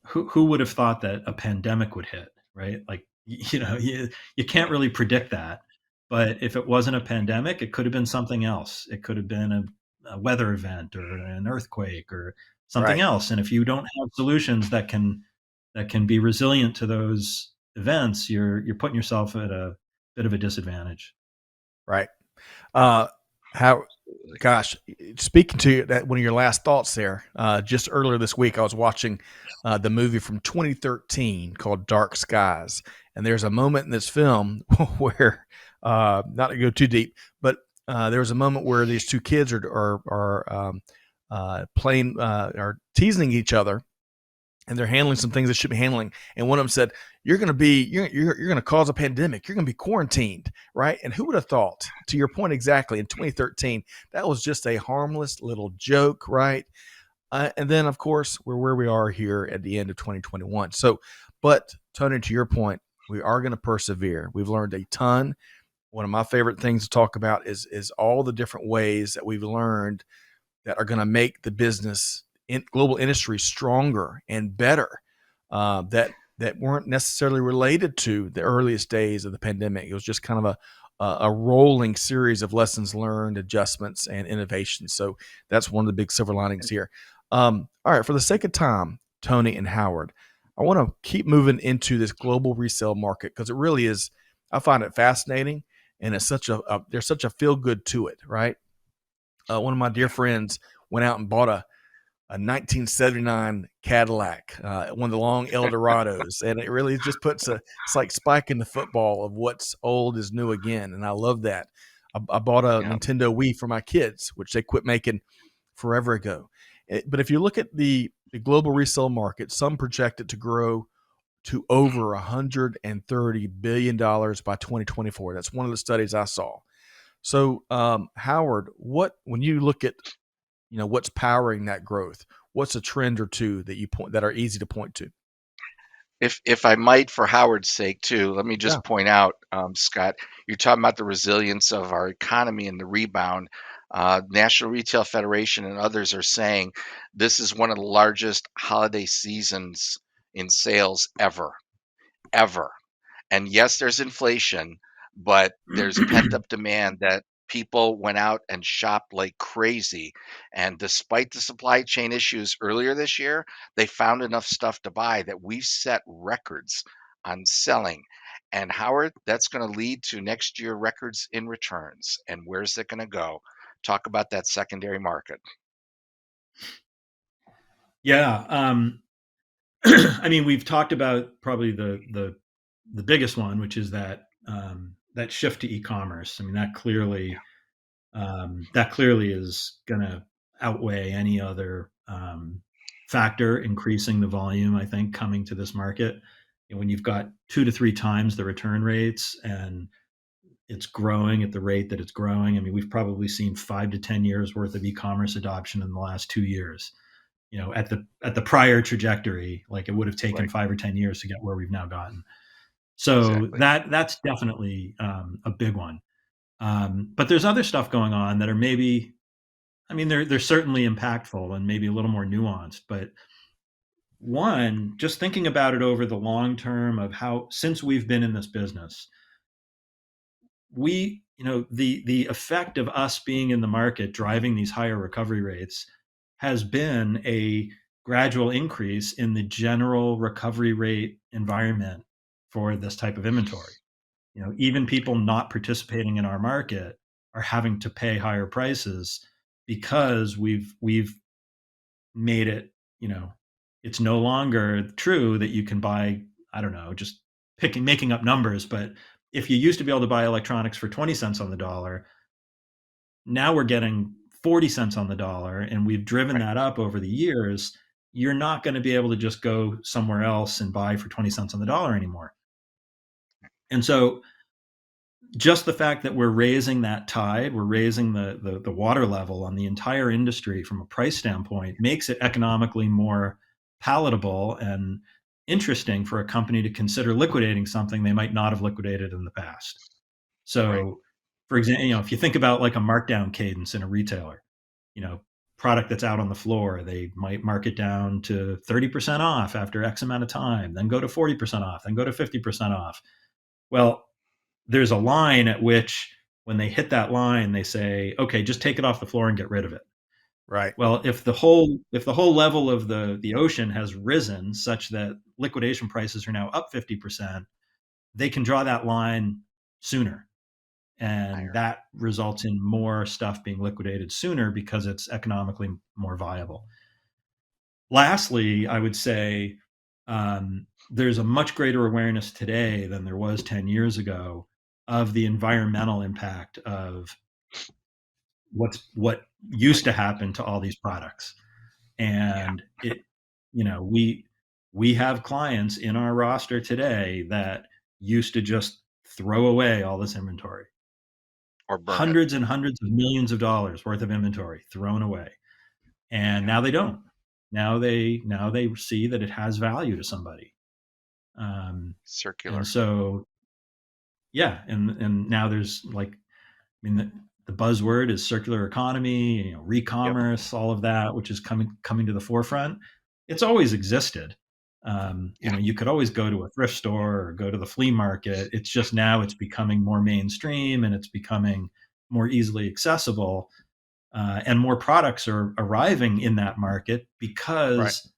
Who would have thought that a pandemic would hit, right? Like, you can't really predict that. But if it wasn't a pandemic, it could have been something else. It could have been a weather event or an earthquake or something else. And if you don't have solutions that can be resilient to those events, you're putting yourself at a bit of a disadvantage. Right. Gosh, speaking to that, one of your last thoughts there, just earlier this week, I was watching the movie from 2013 called Dark Skies. And there's a moment in this film where, not to go too deep, but there was a moment where these two kids are playing, are teasing each other, and they're handling some things they should be handling. And one of them said, you're going to cause a pandemic. You're going to be quarantined. Right. And who would have thought, to your point, exactly, in 2013, that was just a harmless little joke. Right. And then, of course, we're where we are here at the end of 2021. So, but Tony, to your point, we are going to persevere. We've learned a ton. One of my favorite things to talk about is all the different ways that we've learned that are going to make the business in global industry stronger and better, that weren't necessarily related to the earliest days of the pandemic. It was just kind of a rolling series of lessons learned, adjustments, and innovations. So that's one of the big silver linings here. All right, for the sake of time, Tony and Howard, I want to keep moving into this global resale market, because it really is, I find it fascinating, and it's there's such a feel good to it, right? One of my dear friends went out and bought a 1979 Cadillac, one of the long Eldorados, and it really just puts it's like spiking the football of what's old is new again, and I love that. I bought a Nintendo Wii for my kids, which they quit making forever ago. But if you look at the global resale market, some project it to grow to over $130 billion by 2024. That's one of the studies I saw. So, Howard, when you look at what's powering that growth, what's a trend or two that are easy to point to? If I might, for Howard's sake too, let me just point out, Scott, you're talking about the resilience of our economy and the rebound. National Retail Federation and others are saying this is one of the largest holiday seasons in sales ever. And yes, there's inflation, but there's pent-up demand that people went out and shopped like crazy. And despite the supply chain issues earlier this year, they found enough stuff to buy that we've set records on selling. And Howard, that's going to lead to next year records in returns. And where's it going to go? Talk about that secondary market. Yeah. I mean, we've talked about probably the biggest one, which is that shift to e-commerce. I mean, that clearly is going to outweigh any other factor increasing the volume, I think, coming to this market. When you've got 2 to 3 times the return rates and it's growing at the rate that it's growing. I mean, we've probably seen 5 to 10 years worth of e-commerce adoption in the last 2 years. At the prior trajectory, like it would have taken 5 or 10 years to get where we've now gotten. So Exactly. that's definitely a big one. But there's other stuff going on that are maybe, I mean, they're certainly impactful and maybe a little more nuanced. But one, just thinking about it over the long term of how, since we've been in this business, the effect of us being in the market driving these higher recovery rates has been a gradual increase in the general recovery rate environment for this type of inventory. Even people not participating in our market are having to pay higher prices because we've made it, it's no longer true that you can buy, I don't know, just making up numbers, but if you used to be able to buy electronics for 20 cents on the dollar, now we're getting 40 cents on the dollar, and we've driven that up over the years. You're not going to be able to just go somewhere else and buy for 20 cents on the dollar anymore. And so just the fact that we're raising that tide, we're raising the water level on the entire industry from a price standpoint, makes it economically more palatable and interesting for a company to consider liquidating something they might not have liquidated in the past. So, for example, if you think about like a markdown cadence in a retailer, product that's out on the floor, they might mark it down to 30% off after X amount of time, then go to 40% off, then go to 50% off. Well, there's a line at which when they hit that line, they say, okay, just take it off the floor and get rid of it. Right. Well, if the whole level of the ocean has risen such that liquidation prices are now up 50%, they can draw that line sooner. And that results in more stuff being liquidated sooner because it's economically more viable. Lastly, I would say there's a much greater awareness today than there was 10 years ago of the environmental impact of what used to happen to all these products. And we have clients in our roster today that used to just throw away all this inventory. Or burn hundreds and hundreds of millions of dollars worth of inventory thrown away. And now they don't. Now they see that it has value to somebody. Circular. And so, yeah. And now there's like, I mean, the buzzword is circular economy, re-commerce, all of that, which is coming to the forefront. It's always existed. You could always go to a thrift store or go to the flea market. It's just now it's becoming more mainstream and it's becoming more easily accessible, and more products are arriving in that market because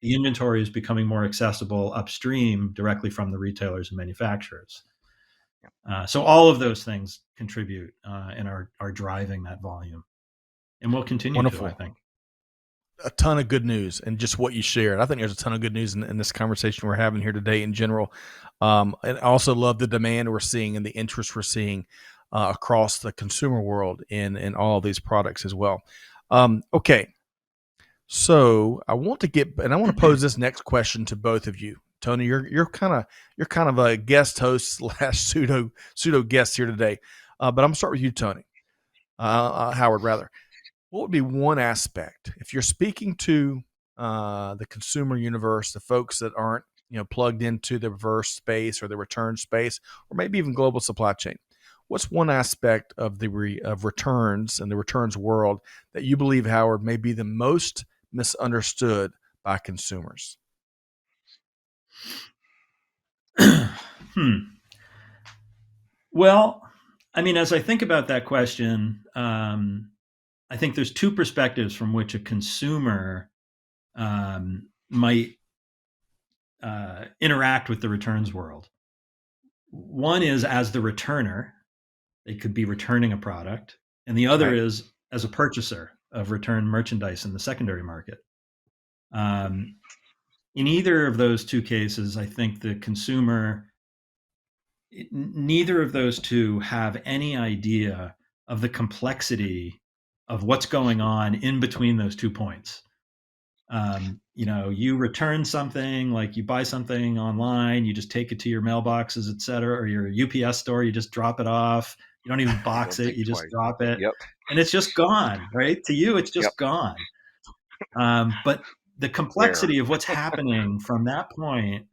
the inventory is becoming more accessible upstream directly from the retailers and manufacturers. So all of those things contribute and are driving that volume, and will continue Wonderful. to, I think. A ton of good news and just what you shared. I think there's a ton of good news in this conversation we're having here today in general. And I also love the demand we're seeing and the interest we're seeing across the consumer world in all of these products as well. Okay. So I want to pose this next question to both of you. Tony, you're kind of a guest host / pseudo guest here today. But I'm gonna start with you, Tony. Howard, rather. What would be one aspect if you're speaking to the consumer universe, the folks that aren't plugged into the reverse space or the return space, or maybe even global supply chain? What's one aspect of of returns and the returns world that you believe, Howard, may be the most misunderstood by consumers? Well, I mean, as I think about that question, I think there's two perspectives from which a consumer might interact with the returns world. One is as the returner, they could be returning a product, and the other is as a purchaser of returned merchandise in the secondary market. In either of those two cases, I think the consumer, neither of those two have any idea of the complexity of what's going on in between those 2 points. You return something, like you buy something online, you just take it to your mailboxes, et cetera, or your UPS store, you just drop it off. You don't even box Don't it, think you just twice. drop it, Yep. and it's just gone, right? To you, it's Yep. just gone. But the Where? complexity of what's happening from that point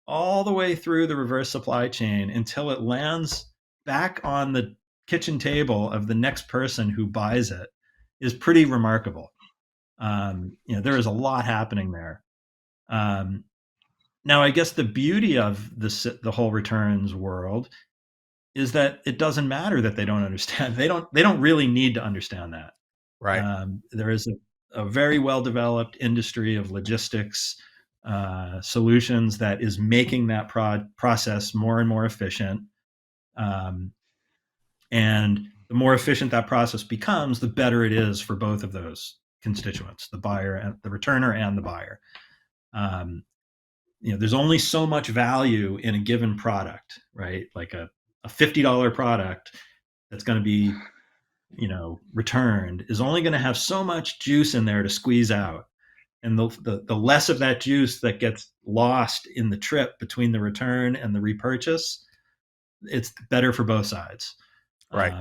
all the way through the reverse supply chain until it lands back on the kitchen table of the next person who buys it is pretty remarkable. There is a lot happening there. Now, I guess the beauty of the whole returns world is that it doesn't matter that they don't understand. They don't really need to understand that. Right. There is a very well developed industry of logistics solutions that is making that process more and more efficient. And the more efficient that process becomes, the better it is for both of those constituents, the buyer and the returner and the buyer. There's only so much value in a given product, right? Like a $50 product that's going to be, returned is only going to have so much juice in there to squeeze out. And the less of that juice that gets lost in the trip between the return and the repurchase, it's better for both sides. Right.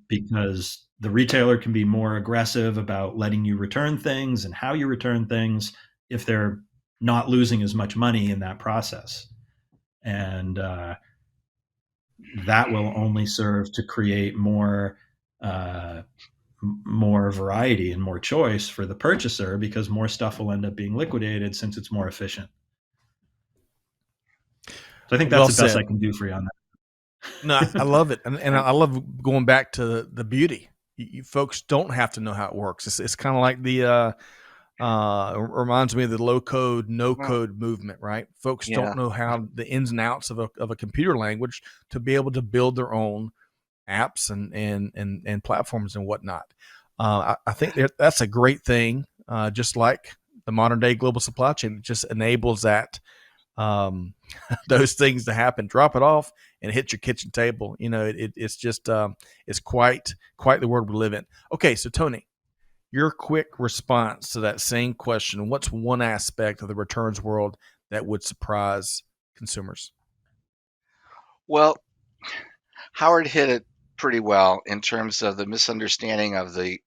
Because the retailer can be more aggressive about letting you return things and how you return things if they're not losing as much money in that process. And that will only serve to create more variety and more choice for the purchaser, because more stuff will end up being liquidated since it's more efficient. So I think that's Well the best said. I can do for you on that. No, I love it, and I love going back to the beauty. You folks don't have to know how it works. It's kind of like the reminds me of the low code, no code movement, right? Folks Yeah. don't know how the ins and outs of a computer language to be able to build their own apps and platforms and whatnot. I think that's a great thing. Just like the modern day global supply chain, it just enables that those things to happen. Drop it off and hit your kitchen table. It's just it's quite the world we live in. Okay, so Tony, your quick response to that same question: what's one aspect of the returns world that would surprise consumers? Well, Howard hit it pretty well in terms of the misunderstanding of the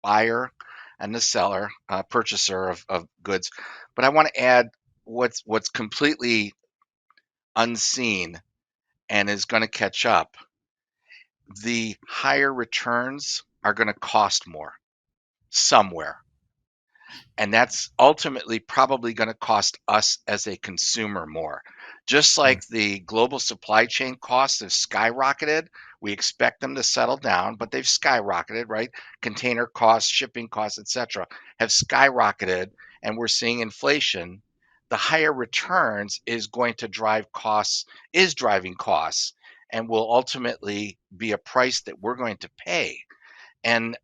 buyer and the seller, purchaser of goods. But I want to add what's completely unseen and is going to catch up. The higher returns are going to cost more somewhere. And that's ultimately probably going to cost us as a consumer more. Just like the global supply chain costs have skyrocketed, we expect them to settle down, but they've skyrocketed, right? Container costs, shipping costs, etc., have skyrocketed, and we're seeing inflation. The higher returns is going to drive costs, is driving costs, and will ultimately be a price that we're going to pay. And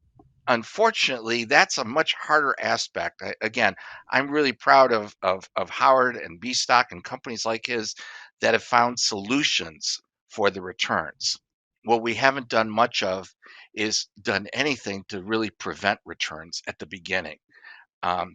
unfortunately, that's a much harder aspect. Again, I'm really proud of Howard and BStock and companies like his that have found solutions for the returns. What we haven't done much of is done anything to really prevent returns at the beginning. Um,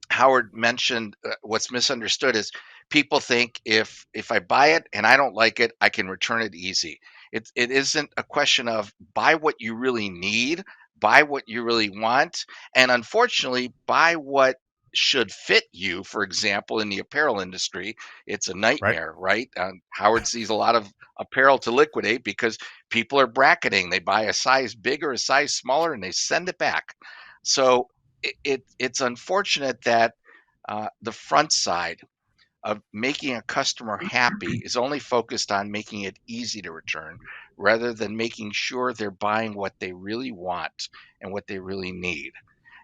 Howard mentioned what's misunderstood is people think if I buy it and I don't like it, I can return it easy. It isn't a question of buy what you really need, buy what you really want, and unfortunately, buy what should fit you. For example, in the apparel industry, it's a Right. nightmare, right? Howard sees a lot of apparel to liquidate because people are bracketing. They buy a size bigger, a size smaller, and they send it back. So it's unfortunate that the front side of making a customer happy is only focused on making it easy to return rather than making sure they're buying what they really want and what they really need.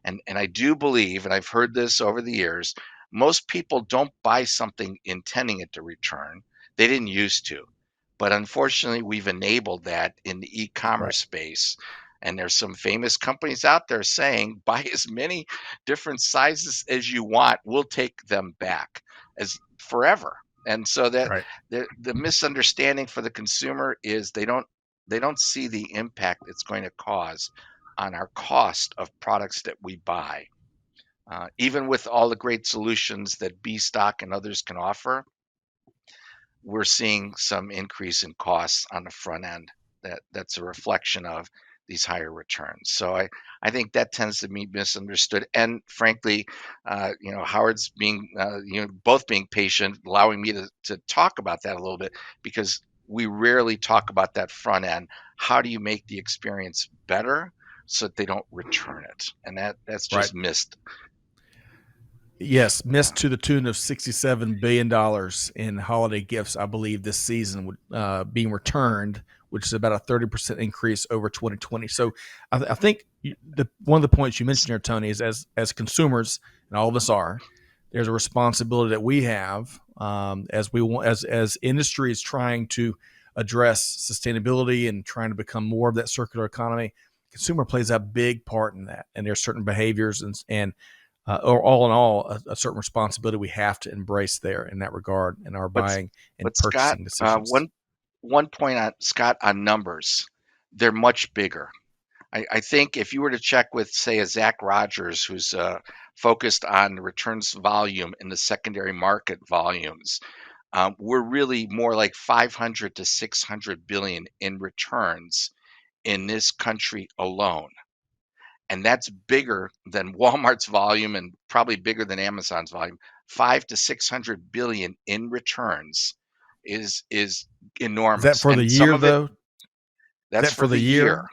And I do believe, and I've heard this over the years, most people don't buy something intending it to return. They didn't used to. But unfortunately, we've enabled that in the Right. e-commerce space. And there's some famous companies out there saying, buy as many different sizes as you want. We'll take them back as forever. And so that Right. the misunderstanding for the consumer is they don't see the impact it's going to cause on our cost of products that we buy. Even with all the great solutions that BStock and others can offer, we're seeing some increase in costs on the front end. That's a reflection of these higher returns. So I think that tends to be misunderstood. And frankly, Howard's being, both being patient, allowing me to talk about that a little bit, because we rarely talk about that front end. How do you make the experience better so that they don't return it? And that's Right. just missed. Yes, missed to the tune of $67 billion in holiday gifts, I believe, this season being returned, which is about a 30% increase over 2020. So I think one of the points you mentioned here, Tony, is as consumers, and all of us are, there's a responsibility that we have as industry is trying to address sustainability and trying to become more of that circular economy. Consumer plays a big part in that, and there's certain behaviors or all in all, a certain responsibility we have to embrace there in that regard in our But buying and but Scott, purchasing decisions. one point on Scott on numbers, they're much bigger. I think if you were to check with, say, a Zach Rogers, who's focused on returns volume in the secondary market volumes, we're really more like 500 to 600 billion in returns in this country alone. And that's bigger than Walmart's volume and probably bigger than Amazon's volume. 5 to 600 billion in returns is Is that enormous, for the and some year, of it, though? Is that's that for for the the year. year?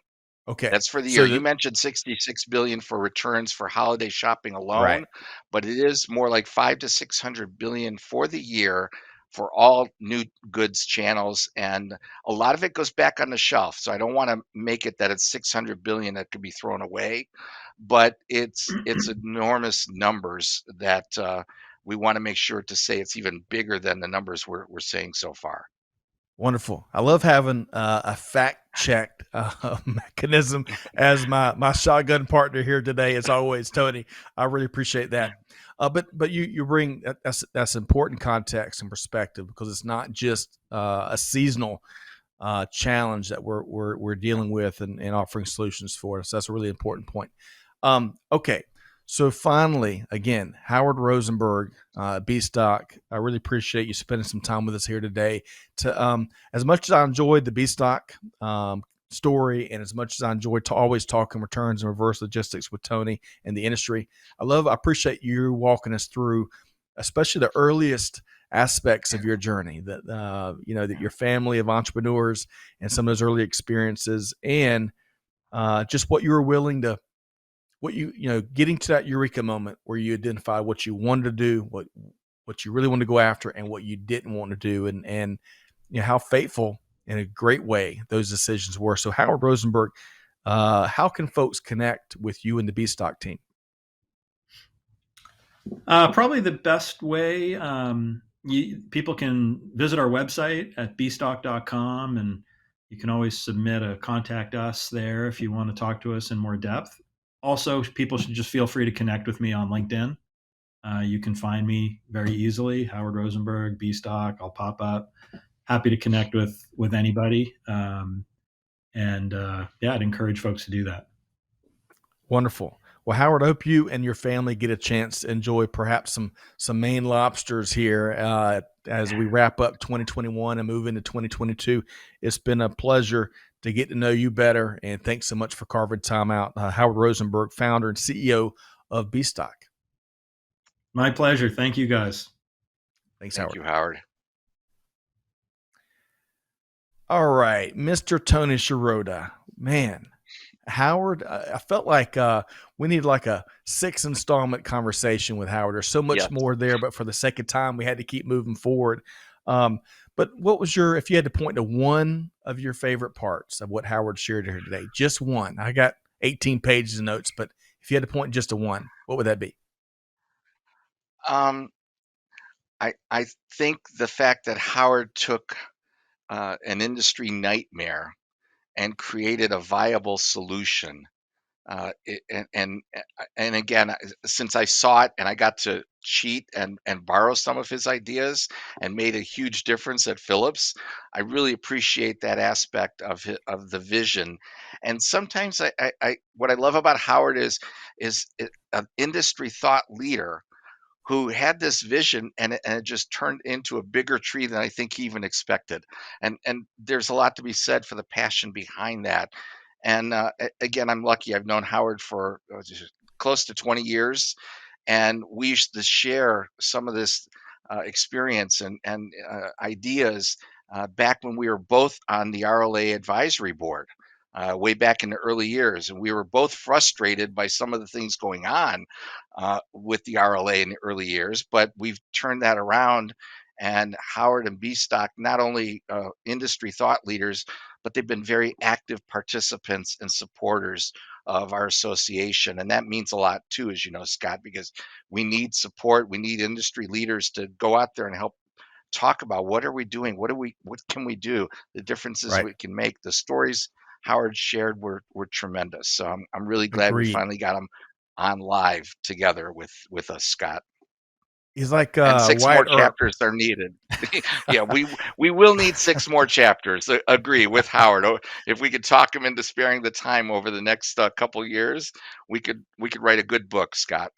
Okay. That's for the year. So You that, mentioned 66 billion for returns for holiday shopping right. alone, but it is more like 5 to 600 billion for the year for all new goods channels, and a lot of it goes back on the shelf. So I don't want to make it that it's 600 billion that could be thrown away, but it's enormous numbers that we want to make sure to say it's even bigger than the numbers we're saying so far. Wonderful. I love having a fact-checked mechanism as my shotgun partner here today. As always, Tony, I really appreciate that. But you bring that's important context and perspective, because it's not just a seasonal challenge that we're dealing with and offering solutions for. So that's a really important point. Okay. So finally, again, Howard Rosenberg, BStock. I really appreciate you spending some time with us here today. To as much as I enjoyed the BStock story, and as much as I enjoyed always talking returns and reverse logistics with Tony and the industry, I appreciate you walking us through, especially the earliest aspects of your journey, that that your family of entrepreneurs and some of those early experiences, and just what you were willing to, getting to that eureka moment where you identify what you wanted to do, what you really wanted to go after, and what you didn't want to do, and how fateful in a great way those decisions were. So Howard Rosenberg, how can folks connect with you and the BStock team? Probably the best way, people can visit our website at bstock.com, and you can always submit a contact us there if you want to talk to us in more depth. Also, people should just feel free to connect with me on LinkedIn. You can find me very easily, Howard Rosenberg, BStock. I'll pop up. Happy to connect with anybody. I'd encourage folks to do that. Wonderful. Well, Howard, I hope you and your family get a chance to enjoy perhaps some Maine lobsters here as we wrap up 2021 and move into 2022. It's been a pleasure to get to know you better, and thanks so much for carving time out. Howard Rosenberg, founder and CEO of BStock. My pleasure. Thank you, guys. Thanks, Thank Howard. you, Howard. All right, Mr. Tony Sciarrotta. Man, Howard, I felt like we need like a 6 installment conversation with Howard. There's so much Yes. more there, but for the sake of time, we had to keep moving forward. But what was if you had to point to one of your favorite parts of what Howard shared here today, just one? I got 18 pages of notes, but if you had to point just to one, what would that be? I think the fact that Howard took an industry nightmare and created a viable solution And again, since I saw it and I got to cheat and borrow some of his ideas and made a huge difference at Philips, I really appreciate that aspect of the vision. And sometimes I what I love about Howard is an industry thought leader who had this vision, and it just turned into a bigger tree than I think he even expected. And there's a lot to be said for the passion behind that. And again, I'm lucky. I've known Howard for close to 20 years, and we used to share some of this experience and ideas back when we were both on the RLA advisory board. Way back in the early years, and we were both frustrated by some of the things going on with the RLA in the early years, but we've turned that around. And Howard and BStock, not only industry thought leaders, but they've been very active participants and supporters of our association. And that means a lot too, as you know, Scott, because we need support. We need industry leaders to go out there and help talk about what are we doing? What can we do? The differences Right. we can make. The stories Howard shared were tremendous. So I'm really glad we Agreed. finally got them on live together with us, Scott. He's like And 6 more Wyatt Earp. chapters are needed. Yeah, we will need 6 more chapters. Agree with Howard. If we could talk him into sparing the time over the next couple years, we could write a good book, Scott.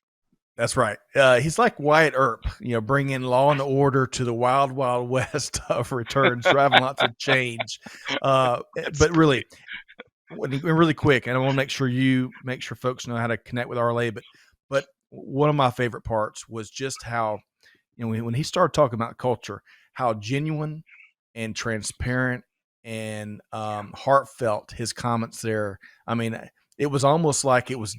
That's right. He's like Wyatt Earp, bringing law and order to the wild, wild west of returns, driving lots of change. But really, really quick, and I want to make sure folks know how to connect with RLA. But one of my favorite parts was just how, when he started talking about culture, how genuine and transparent and heartfelt his comments there. I mean, it was almost like it was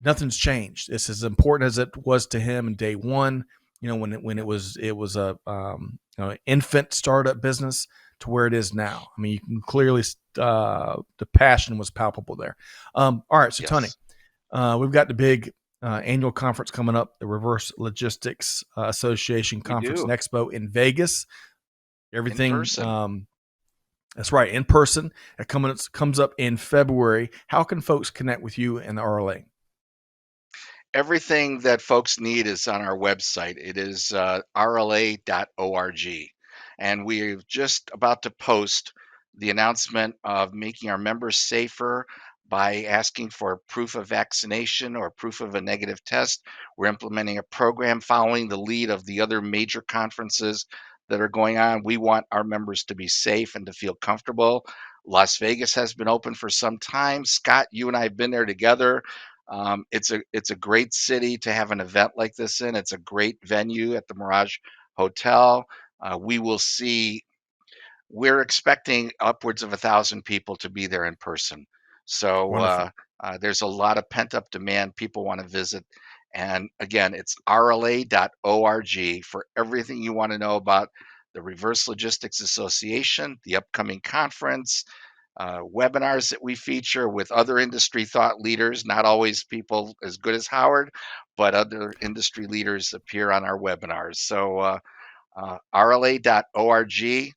nothing's changed. It's as important as it was to him in day one, when it was a infant startup business to where it is now. I mean, you can clearly the passion was palpable there. All right, so Yes. Tony, we've got the big annual conference coming up, the Reverse Logistics Association Conference and Expo in Vegas. Everything. In person. That's right, in person. It comes up in February. How can folks connect with you and the RLA? Everything that folks need is on our website. It is rla.org. And we're just about to post the announcement of making our members safer by asking for proof of vaccination or proof of a negative test. We're implementing a program following the lead of the other major conferences that are going on. We want our members to be safe and to feel comfortable. Las Vegas has been open for some time. Scott, you and I have been there together. It's a great city to have an event like this in. It's a great venue at the Mirage Hotel. We're expecting upwards of 1,000 people to be there in person. So there's a lot of pent up demand. People want to visit. And again, it's rla.org for everything you want to know about the Reverse Logistics Association, the upcoming conference, webinars that we feature with other industry thought leaders, not always people as good as Howard, but other industry leaders appear on our webinars. So rla.org.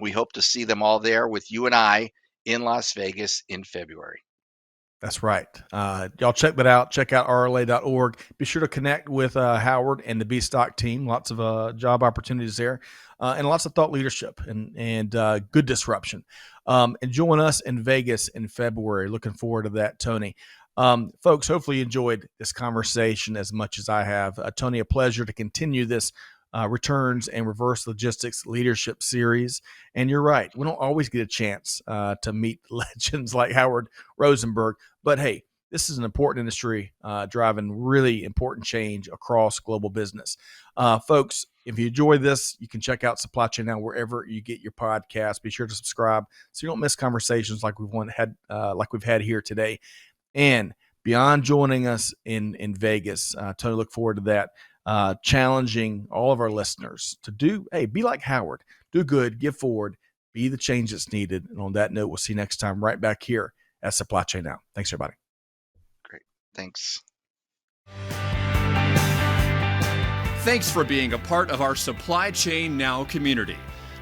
We hope to see them all there with you and I in Las Vegas in February. That's right. Y'all check that out. Check out rla.org. Be sure to connect with Howard and the BStock team. Lots of job opportunities there and lots of thought leadership and good disruption. And join us in Vegas in February. Looking forward to that, Tony. Folks, hopefully you enjoyed this conversation as much as I have. Tony, a pleasure to continue this returns and reverse logistics leadership series. And you're right, we don't always get a chance to meet legends like Howard Rosenberg, but hey, this is an important industry driving really important change across global business. Folks, if you enjoy this, you can check out Supply Chain Now wherever you get your podcast. Be sure to subscribe so you don't miss conversations like we've had here today. And beyond joining us in Vegas, Tony, look forward to that. Challenging all of our listeners to be like Howard, do good, give forward, be the change that's needed. And on that note, we'll see you next time right back here at Supply Chain Now. Thanks, everybody. Great. Thanks. Thanks for being a part of our Supply Chain Now community.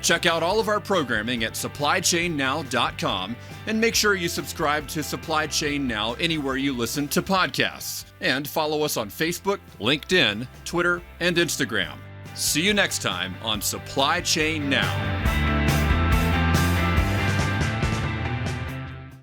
Check out all of our programming at supplychainnow.com and make sure you subscribe to Supply Chain Now anywhere you listen to podcasts. And follow us on Facebook, LinkedIn, Twitter, and Instagram. See you next time on Supply Chain Now.